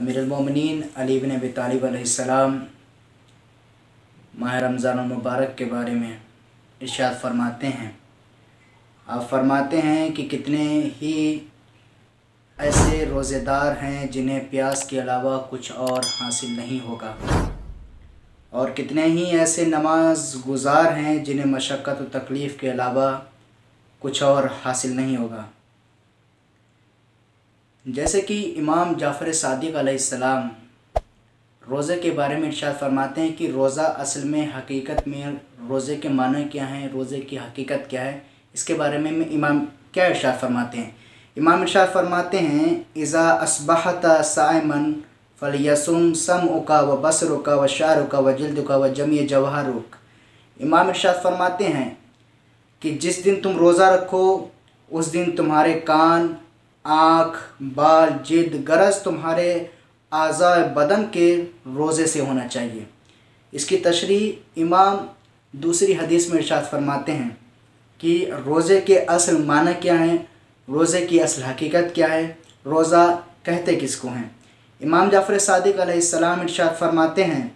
अमीरुल मोमिनीन अली इब्न अबी तालिब अलैहिस्सलाम माह रमज़ान मुबारक के बारे में इरशाद फरमाते हैं। आप फरमाते हैं कि कितने ही ऐसे रोज़ेदार हैं जिन्हें प्यास के अलावा कुछ और हासिल नहीं होगा, और कितने ही ऐसे नमाज गुज़ार हैं जिन्हें मशक्क़त व तकलीफ़ के अलावा कुछ और हासिल नहीं होगा। जैसे कि इमाम जाफ़र सादिक़ अलैहिस्सलाम रोज़े के बारे में इरशाद फरमाते हैं कि रोज़ा असल में हकीकत में रोज़े के माने क्या हैं, रोज़े की हकीकत क्या है, इसके बारे में इमाम क्या इरशाद फरमाते हैं। इमाम इरशाद फरमाते हैं, इज़ा अस्बहता साइमन फलियसुम समउका व बसरुका व शारुका व जिल्दुका व जमी जवाहरुक। इमाम इरशाद फरमाते हैं कि जिस दिन तुम रोज़ा रखो उस दिन तुम्हारे कान, आँख, बाल, जिल्द, गरज तुम्हारे आज़ाए बदन के रोज़े से होना चाहिए। इसकी तशरीह इमाम दूसरी हदीस में इरशाद फरमाते हैं कि रोज़े के असल माना क्या हैं, रोज़े की असल हकीकत क्या है, रोज़ा कहते किसको हैं। इमाम जाफ़र सादिक़ अलैहिस्सलाम इरशाद फरमाते हैं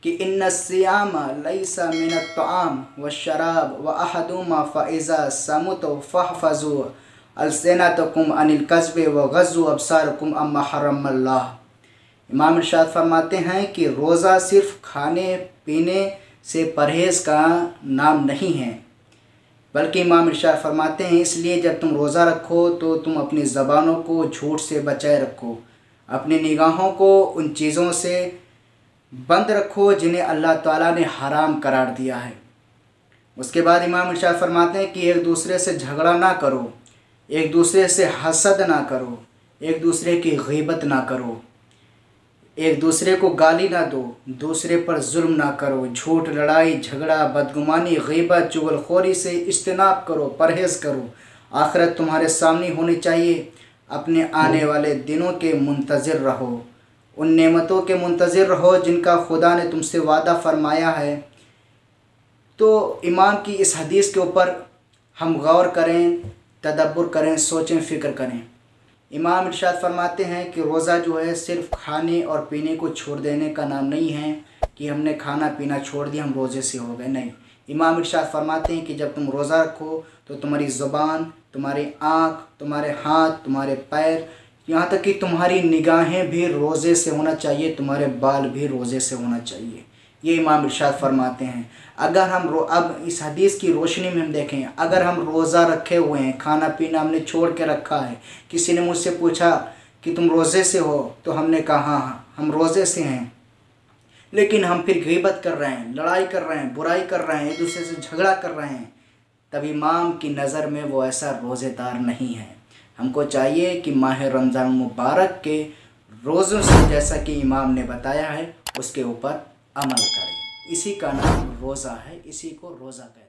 कि इन्ना सियाम लैसा मिनत तआम व शराब व अहदुमा फ़इज़ा समुत फ़हफ़ज़ू अलसिनतकुम अनिल कज़्ब व गज़्ज़ू अब्सारकुम अम्मा हर्रमल्लाह। इमाम इरशाद फरमाते हैं कि रोज़ा सिर्फ़ खाने पीने से परहेज़ का नाम नहीं है, बल्कि इमाम इरशाद फरमाते हैं इसलिए जब तुम रोज़ा रखो तो तुम अपनी ज़बानों को झूठ से बचाए रखो, अपनी निगाहों को उन चीज़ों से बंद रखो जिन्हें अल्लाह ताला ने हराम करार दिया है। उसके बाद इमाम इरशाद फरमाते हैं कि एक दूसरे से झगड़ा ना करो, एक दूसरे से हसद ना करो, एक दूसरे की गीबत ना करो, एक दूसरे को गाली ना दो, दूसरे पर जुल्म ना करो, झूठ, लड़ाई झगड़ा, बदगुमानी, गीबत, चुगलखोरी से इज्तनाब करो, परहेज़ करो। आखिरत तुम्हारे सामने होनी चाहिए, अपने आने वाले दिनों के मुंतज़िर रहो, उन नेमतों के मुंतज़िर रहो जिनका खुदा ने तुमसे वादा फरमाया है। तो इमाम की इस हदीस के ऊपर हम गौर करें, तदब्बुर करें, सोचें, फ़िक्र करें। इमाम इरशाद फरमाते हैं कि रोज़ा जो है सिर्फ़ खाने और पीने को छोड़ देने का नाम नहीं है कि हमने खाना पीना छोड़ दिया हम रोज़े से हो गए, नहीं। इमाम इरशाद फरमाते हैं कि जब तुम रोज़ा रखो तो तुम्हारी ज़ुबान, तुम्हारी आँख, तुम्हारे हाथ, तुम्हारे पैर, यहाँ तक कि तुम्हारी निगाहें भी रोज़े से होना चाहिए, तुम्हारे बाल भी रोज़े से होना चाहिए। ये इमाम इरशाद फरमाते हैं। अगर हम अब इस हदीस की रोशनी में हम देखें, अगर हम रोज़ा रखे हुए हैं, खाना पीना हमने छोड़ के रखा है, किसी ने मुझसे पूछा कि तुम रोज़े से हो, तो हमने कहा हाँ हम रोज़े से हैं, लेकिन हम फिर गीबत कर रहे हैं, लड़ाई कर रहे हैं, बुराई कर रहे हैं, एक दूसरे से झगड़ा कर रहे हैं, तब इमाम की नज़र में वो ऐसा रोज़ेदार नहीं है। हमको चाहिए कि माह रमज़ान मुबारक के रोज़ों से जैसा कि इमाम ने बताया है उसके ऊपर अमल करें। इसी का नाम रोज़ा है, इसी को रोज़ा कहते हैं।